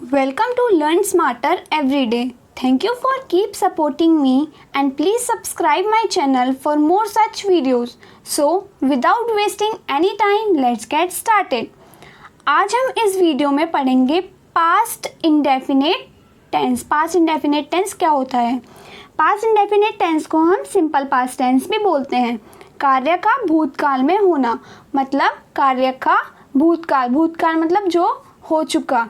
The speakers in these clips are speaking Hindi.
Welcome to Learn Smarter Every Day. Thank you for keep supporting me and please subscribe my channel for more such videos. So, without wasting any time, let's get started. आज हम इस वीडियो में पढ़ेंगे past indefinite tense. Past indefinite tense क्या होता है? पास्ट इंडेफिनिट टेंस को हम सिंपल पास्ट टेंस भी बोलते हैं। कार्य का भूतकाल में होना, मतलब कार्य का भूतकाल, भूतकाल मतलब जो हो चुका।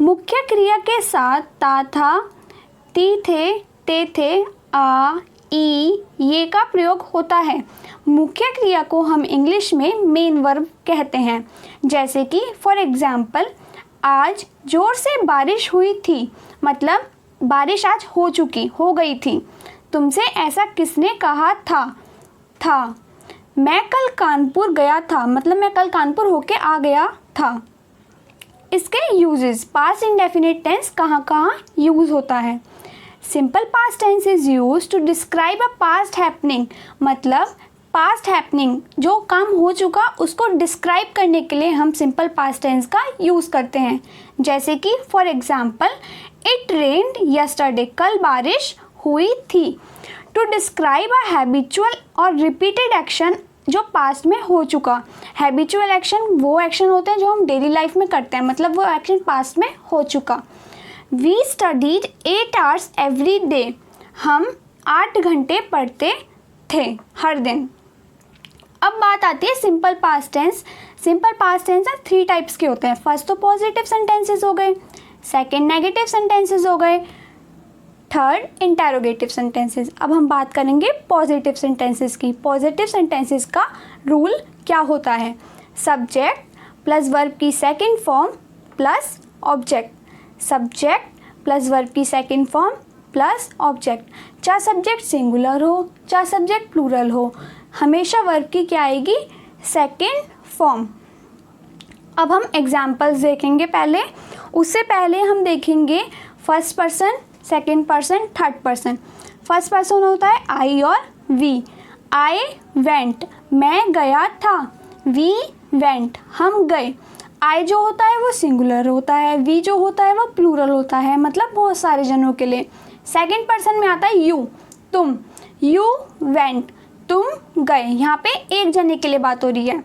मुख्य क्रिया के साथ ता था, ती थे, ते थे, आ, ई, ये का प्रयोग होता है। मुख्य क्रिया को हम इंग्लिश में मेन वर्ब कहते हैं। जैसे कि फॉर एग्जाम्पल, आज जोर से बारिश हुई थी, मतलब बारिश आज हो गई थी। तुमसे ऐसा किसने कहा था। मैं कल कानपुर गया था, मतलब मैं कल कानपुर होके आ गया था। इसके यूजेस, पास्ट इंडेफिनिट टेंस कहाँ कहाँ यूज़ होता है? Simple past tense is use to describe a past happening, मतलब पास्ट हैपनिंग जो काम हो चुका उसको डिस्क्राइब करने के लिए हम सिंपल पास्ट टेंस का यूज़ करते हैं। जैसे कि for example, it rained yesterday, कल बारिश हुई थी। टू डिस्क्राइब अ हैबिचुअल और रिपीटेड एक्शन जो पास्ट में हो चुका। हैबिचुअल एक्शन वो एक्शन होते हैं जो हम डेली लाइफ में करते हैं, मतलब वो एक्शन पास्ट में हो चुका। We studied 8 hours every day, हम 8 घंटे पढ़ते थे हर दिन। अब बात आती है simple past tense. Simple past tense 3 types के होते हैं। फर्स्ट तो पॉजिटिव सेंटेंसेस हो गए, सेकंड नेगेटिव सेंटेंसेस हो गए, थर्ड इंटेरोगेटिव सेंटेंसेस। अब हम बात करेंगे पॉजिटिव सेंटेंसेस की। पॉजिटिव सेंटेंसेस का रूल क्या होता है? सब्जेक्ट प्लस वर्ब की second form plus object, subject plus verb की सेकंड फॉर्म प्लस ऑब्जेक्ट। चाहे सब्जेक्ट सिंगुलर हो चाहे सब्जेक्ट प्लूरल हो, हमेशा वर्ब की क्या आएगी? Second form. अब हम एग्जाम्पल्स देखेंगे पहले। उससे पहले हम देखेंगे first person, second person, third person. First person होता है आई और वी। आई वेंट, मैं गया था। वी वेंट, हम गए। आई जो होता है वो सिंगुलर होता है, वी जो होता है वो प्लूरल होता है, मतलब बहुत सारे जनों के लिए। सेकेंड पर्सन में आता है यू, तुम। यू वेंट, तुम गए। यहाँ पे एक जने के लिए बात हो रही है।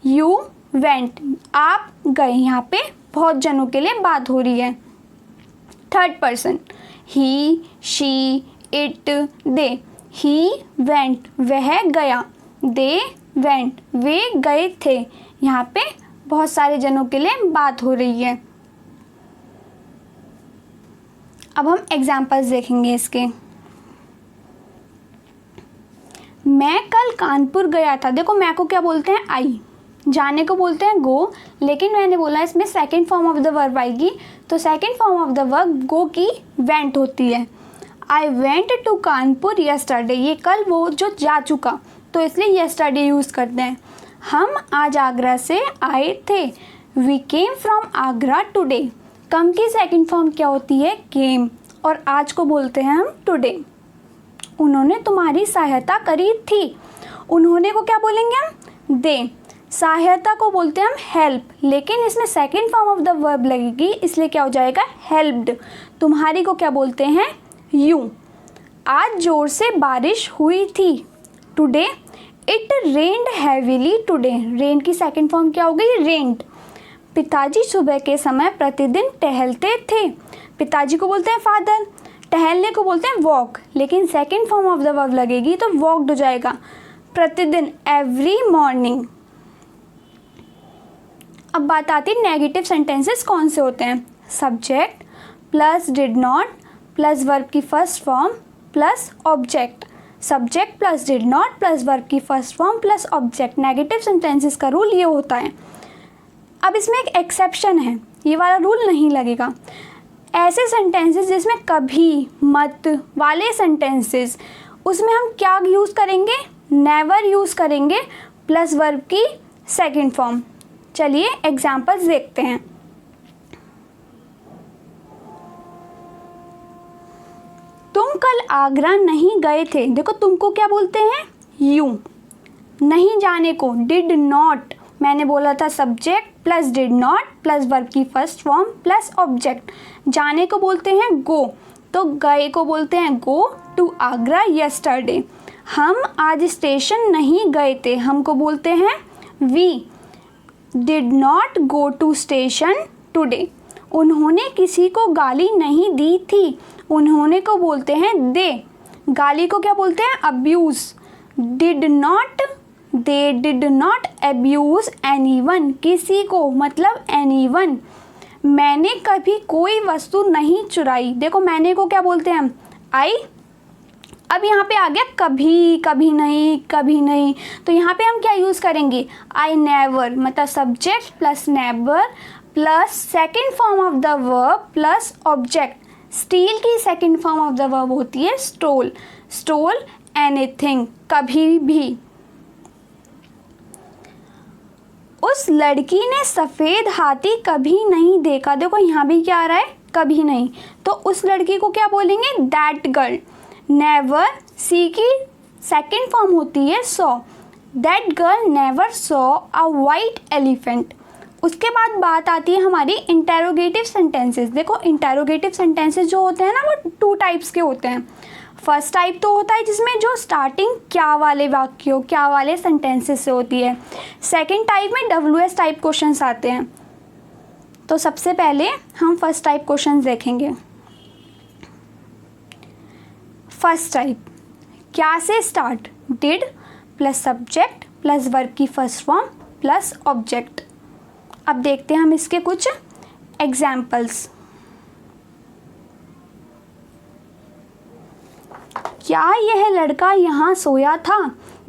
यू वेंट, आप गए। यहाँ पे बहुत जनों के लिए बात हो रही है। Third person, he, she, it, they. He went, वह गया। दे वेंट, वे गए थे। यहाँ पे बहुत सारे जनों के लिए बात हो रही है। अब हम एग्जाम्पल्स देखेंगे इसके। मैं कल कानपुर गया था। देखो, मैं को क्या बोलते हैं? आई। जाने को बोलते हैं गो, लेकिन मैंने बोला इसमें second form of the verb आएगी, तो second form of the verb go की वेंट होती है। I went to Kanpur yesterday, ये कल वो जो जा चुका, तो इसलिए यस्टरडे यूज़ करते हैं। हम आज आगरा से आए थे। We came from Agra today. Come की सेकंड फॉर्म क्या होती है? केम, और आज को बोलते हैं हम टुडे। उन्होंने तुम्हारी सहायता करी थी। उन्होंने को क्या बोलेंगे हम? दे। सहायता को बोलते हैं हम हेल्प, लेकिन इसमें second form of the verb लगेगी, इसलिए क्या हो जाएगा? हेल्प्ड। तुम्हारी को क्या बोलते हैं? यू। आज जोर से बारिश हुई थी। Today it rained heavily today. Rain की सेकंड फॉर्म क्या हो गई? रेन्ड। पिताजी सुबह के समय प्रतिदिन टहलते थे। पिताजी को बोलते हैं फादर, टहलने को बोलते हैं वॉक, लेकिन second form of the verb लगेगी तो वॉकड हो जाएगा। प्रतिदिन, एवरी मॉर्निंग। अब बात आती है नेगेटिव सेंटेंसेस कौन से होते हैं? Subject plus did not plus verb की first form plus object. Subject plus did not plus verb की first form plus object. Negative sentences का रूल ये होता है। अब इसमें एक एक्सेप्शन है, ये वाला रूल नहीं लगेगा। ऐसे सेंटेंसेस जिसमें कभी, मत वाले सेंटेंसेस, उसमें हम क्या यूज़ करेंगे? नेवर यूज़ करेंगे प्लस वर्ब की सेकंड फॉर्म। चलिए एग्जाम्पल्स देखते हैं। तुम कल आगरा नहीं गए थे। देखो, तुमको क्या बोलते हैं? यू। नहीं जाने को डिड नॉट, मैंने बोला था subject plus did not plus verb की फर्स्ट फॉर्म प्लस ऑब्जेक्ट। जाने को बोलते हैं गो, तो गए को बोलते हैं गो टू आगरा यस्टरडे। हम आज स्टेशन नहीं गए थे, हमको बोलते हैं we did not go to station today. उन्होंने किसी को गाली नहीं दी थी, उन्होंने को बोलते हैं दे। गाली को क्या बोलते हैं abuse. They did not abuse anyone, किसी को मतलब एनीवन। मैंने कभी कोई वस्तु नहीं चुराई, देखो मैंने को क्या बोलते हैं हम आई। अब यहाँ पे आ गया कभी, कभी नहीं, कभी नहीं, तो यहाँ पे हम क्या यूज़ करेंगे आई नेवर, मतलब subject plus never plus second form of the verb plus object. Steal की second form of the verb होती है स्टोल। स्टोल एनीथिंग, कभी भी। उस लड़की ने सफ़ेद हाथी कभी नहीं देखा, देखो यहाँ भी क्या आ रहा है कभी नहीं, तो उस लड़की को क्या बोलेंगे दैट गर्ल। नेवर, सी की सेकेंड फॉर्म होती है saw. That girl never saw a white elephant. उसके बाद बात आती है हमारी इंटेरोगेटिव सेंटेंसेस। देखो इंटेरोगेटिव सेंटेंसेस जो होते हैं ना वो टू टाइप्स के होते हैं। फर्स्ट टाइप तो होता है जिसमें जो स्टार्टिंग क्या वाले वाक्यों, क्या वाले सेंटेंसेस से होती है। सेकंड टाइप में WS टाइप क्वेश्चंस आते हैं। तो सबसे पहले हम फर्स्ट टाइप क्वेश्चंस देखेंगे। फर्स्ट टाइप क्या से start, did plus subject plus verb की फर्स्ट फॉर्म प्लस ऑब्जेक्ट। अब देखते हैं हम इसके कुछ एग्जाम्पल्स। क्या यह लड़का यहाँ सोया था,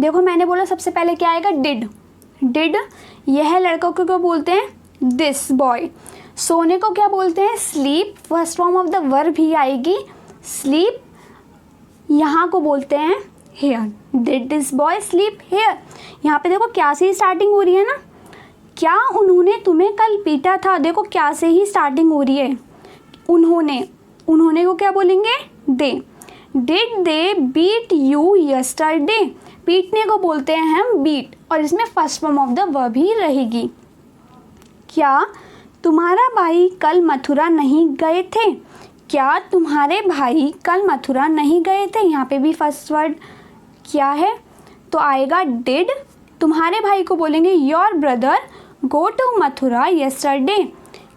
देखो मैंने बोला सबसे पहले क्या आएगा डिड। डिड, यह लड़का को क्या बोलते हैं दिस बॉय। सोने को क्या बोलते हैं sleep, first form of the verb ही आएगी स्लीप। यहाँ को बोलते हैं here, did this boy sleep here. यहाँ पे देखो क्या से ही स्टार्टिंग हो रही है ना। क्या उन्होंने तुम्हें कल पीटा था, देखो क्या से ही स्टार्टिंग हो रही है उन्होंने। उन्होंने को क्या बोलेंगे they. Did they beat you yesterday, पीटने को बोलते हैं हम बीट और इसमें first form of the verb ही रहेगी। क्या तुम्हारा भाई कल मथुरा नहीं गए थे, क्या तुम्हारे भाई कल मथुरा नहीं गए थे, यहाँ पे भी फर्स्ट वर्ड क्या है तो आएगा डिड। तुम्हारे भाई को बोलेंगे your brother go to Mathura yesterday.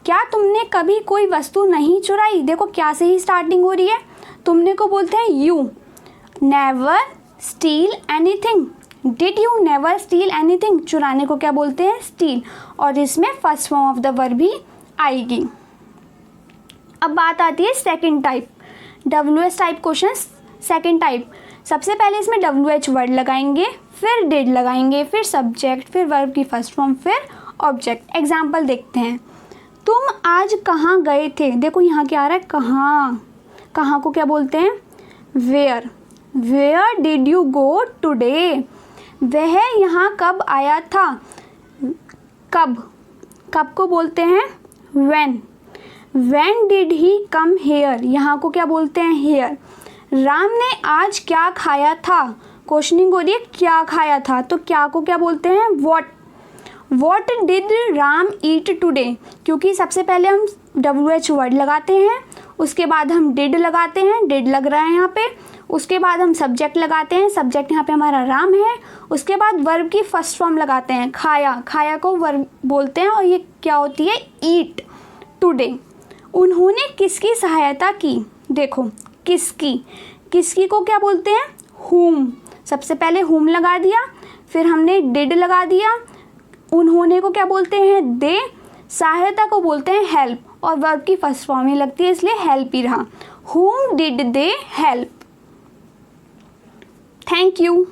क्या तुमने कभी कोई वस्तु नहीं चुराई, देखो क्या से ही स्टार्टिंग हो रही है। तुमने को बोलते हैं you. Never steel anything, did you never steel anything, चुराने को क्या बोलते हैं स्टील और इसमें first form of the verb भी आएगी। अब बात आती है second type, WS type questions. Second type सबसे पहले इसमें WH वर्ड लगाएंगे, फिर डिड लगाएंगे, फिर सब्जेक्ट, फिर वर्ब की फर्स्ट फॉर्म, फिर ऑब्जेक्ट। एग्जाम्पल देखते हैं। तुम आज कहाँ गए थे, देखो यहाँ क्या आ रहा है कहाँ। कहाँ को क्या बोलते हैं where. Where did you go today, वह यहाँ कब आया था। कब, कब को बोलते हैं when. When did he come here, यहाँ को क्या बोलते हैं हेयर। राम ने आज क्या खाया था, क्वेश्चनिंग हो रही है क्या खाया था, तो क्या को क्या बोलते हैं what. What did Ram eat today, क्योंकि सबसे पहले हम WH वर्ड लगाते हैं, उसके बाद हम डिड लगाते हैं, डिड लग रहा है यहाँ पे, उसके बाद हम सब्जेक्ट लगाते हैं, सब्जेक्ट यहाँ पे हमारा राम है, उसके बाद वर्ब की फर्स्ट फॉर्म लगाते हैं खाया। खाया को वर्ब बोलते हैं और ये क्या होती है ईट टुडे। उन्होंने किसकी सहायता की, देखो किसकी, किसकी को क्या बोलते हैं whom। सबसे पहले whom लगा दिया, फिर हमने did लगा दिया। उन्होंने को क्या बोलते हैं दे। सहायता को बोलते हैं हेल्प और वर्ब की फर्स्ट फॉर्म ही लगती है इसलिए हेल्प ही रहा। whom did they help। Thank you.